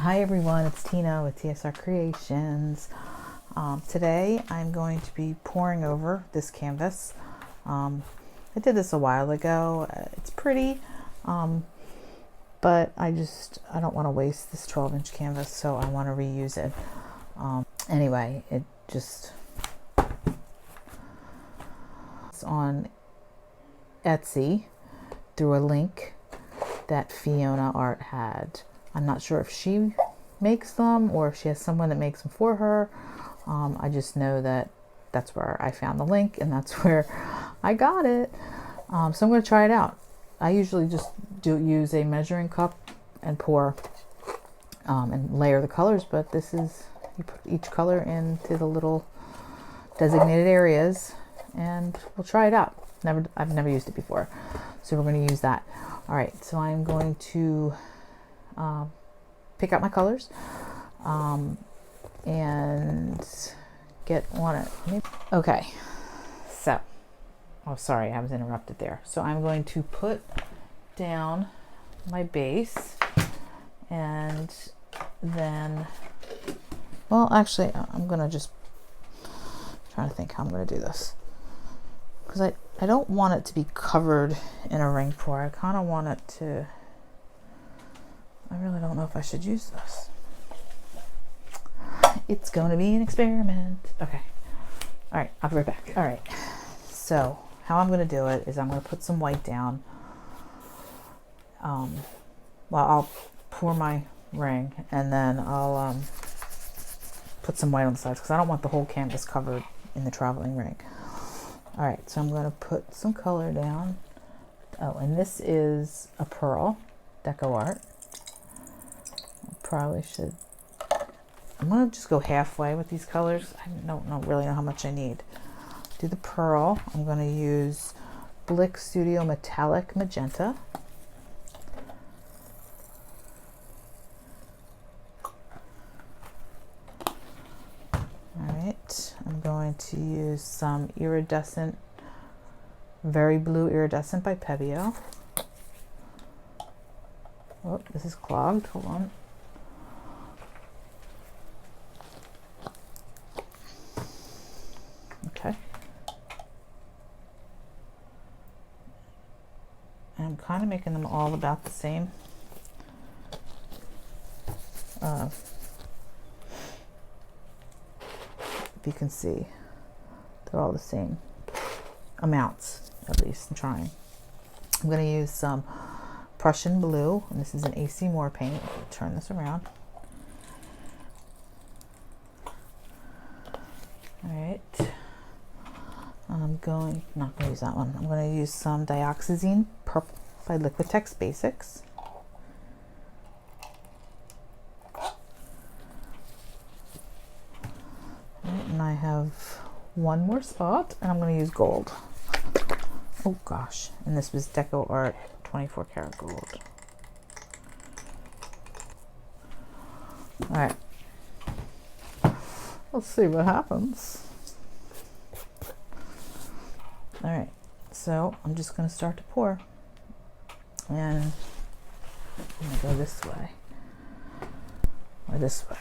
Hi everyone, it's Tina with TSR Creations. Today I'm going to be pouring over this canvas. I did this a while ago. It's pretty, but I don't want to waste this 12-inch canvas, so I want to reuse it. Anyway, it's on Etsy through a link that Fiona Art had. I'm not sure if she makes them or if she has someone that makes them for her. I just know that that's where I found the link and that's where I got it. So I'm going to try it out. I usually just use a measuring cup and pour and layer the colors, but this is, you put each color into the little designated areas and we'll try it out. I've never used it before, so we're going to use that. All right, so I'm going to pick out my colors and get on it. Okay, so, oh sorry, I was interrupted there. So I'm going to put down my base and then, well actually I'm gonna just trying to think how I'm gonna do this, because I don't want it to be covered in a ring pour. I kind of want it to, I really don't know if I should use this. It's going to be an experiment. Okay. All right. I'll be right back. All right. So how I'm going to do it is I'm going to put some white down. Well, I'll pour my ring and then I'll put some white on the sides because I don't want the whole canvas covered in the traveling ring. All right. So I'm going to put some color down. Oh, and this is a pearl deco art. Probably should, I'm going to just go halfway with these colors. I don't really know how much I need. Do the pearl. I'm going to use Blick Studio Metallic Magenta. Alright, I'm going to use some iridescent, Very Blue Iridescent by Pebeo. Oh, this is clogged. Hold on. Okay. And I'm kind of making them all about the same. If you can see, they're all the same amounts, at least I'm trying. I'm going to use some Prussian blue, and this is an AC Moore paint. Turn this around. All right. I'm not going to use that one. I'm going to use some Dioxazine Purple by Liquitex Basics. Right, and I have one more spot, and I'm going to use gold. Oh gosh, and this was Deco Art 24 karat gold. All right. Let's see what happens. All right, so I'm just going to start to pour, and I'm going to go this way or this way.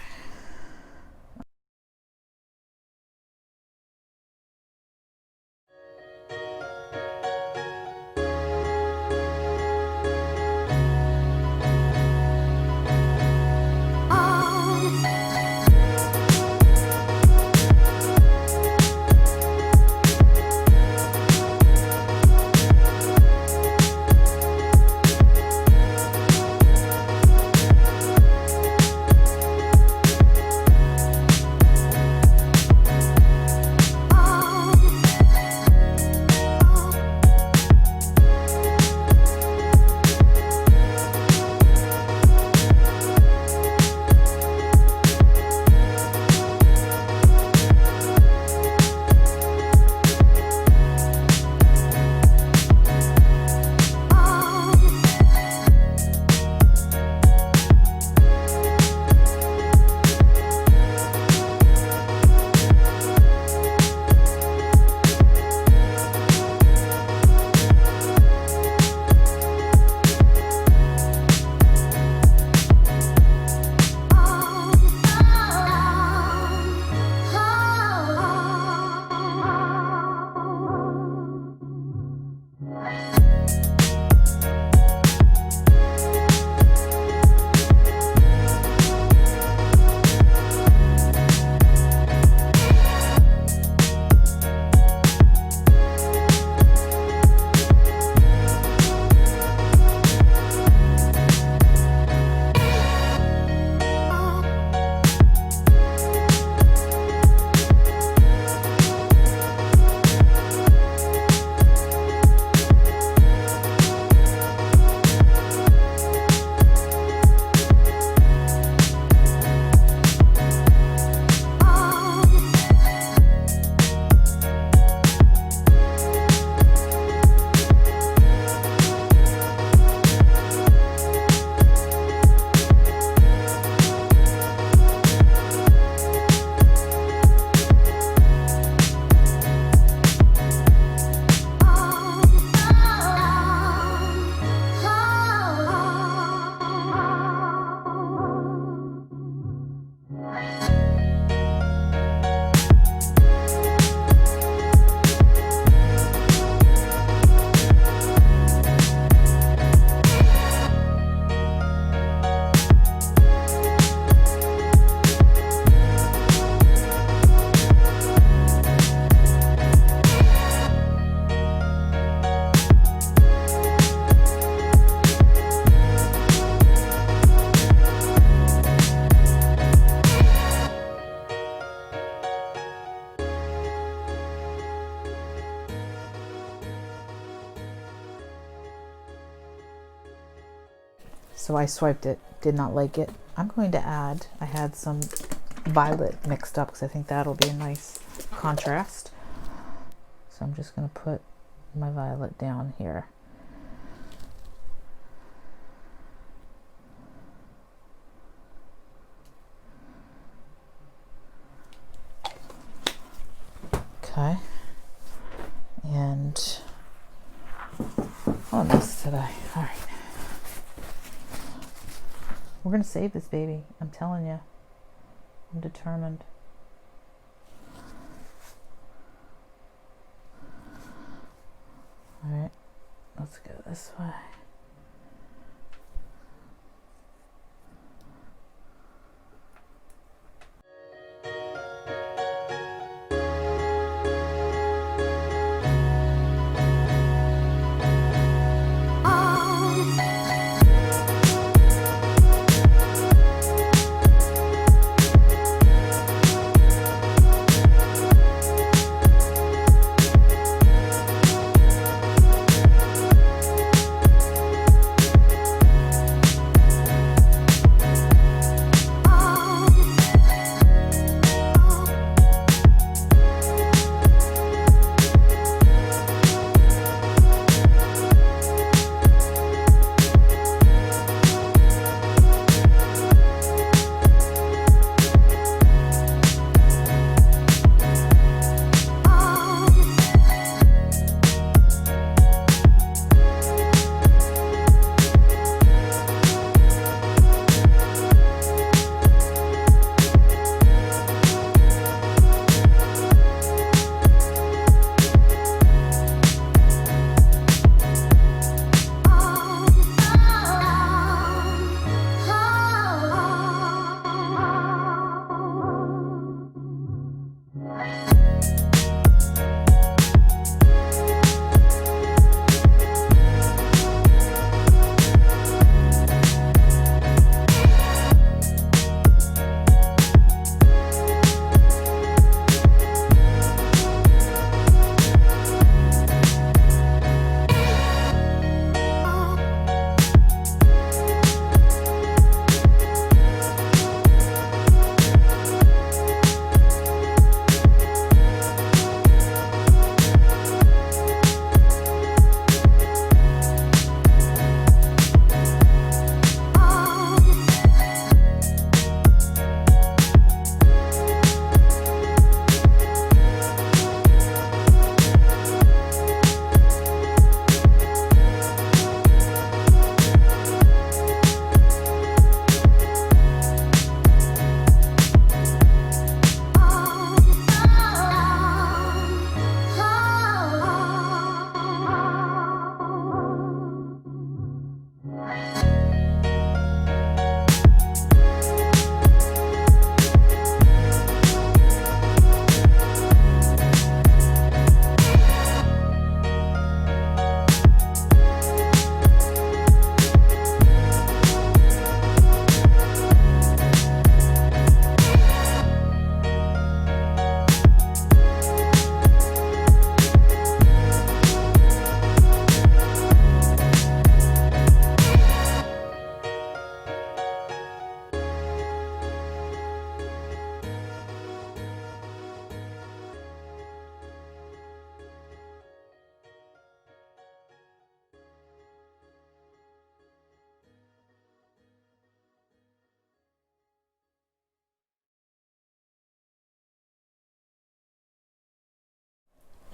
So I swiped it, did not like it. I'm going to add, I had some violet mixed up because I think that'll be a nice contrast. So I'm just going to put my violet down here. Okay. And what else today? All right. We're going to save this baby. I'm telling you. I'm determined. All right. Let's go this way.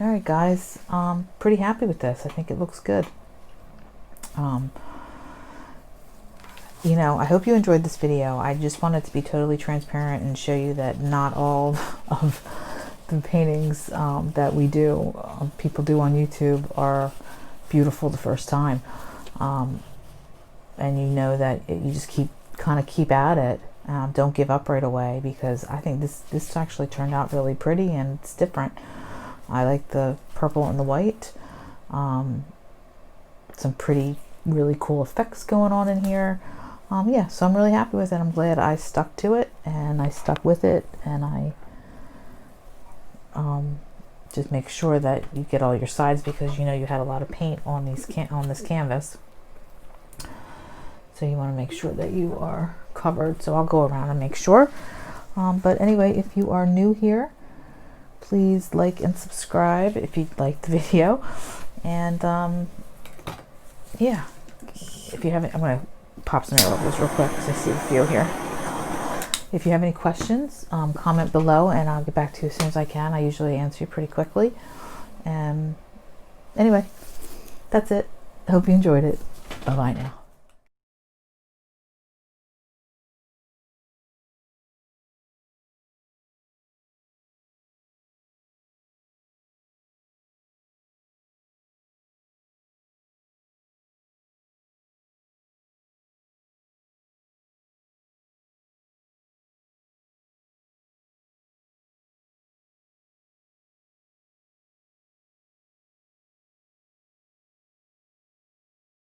All right, guys, pretty happy with this. I think it looks good. You know, I hope you enjoyed this video. I just wanted to be totally transparent and show you that not all of the paintings that we do, people do on YouTube, are beautiful the first time. And you know that you just kind of keep at it. Don't give up right away, because I think this actually turned out really pretty and it's different. I like the purple and the white. Some pretty, really cool effects going on in here. Yeah, so I'm really happy with it. I'm glad I stuck to it and I stuck with it, and I just make sure that you get all your sides, because you know you had a lot of paint on these this canvas. So you want to make sure that you are covered. So I'll go around and make sure. But anyway, if you are new here, please like and subscribe if you like the video. And yeah, if you haven't, I'm going to pop some air bubbles real quick because I see a few here. If you have any questions, comment below and I'll get back to you as soon as I can. I usually answer you pretty quickly. Anyway, that's it. I hope you enjoyed it. Bye-bye now.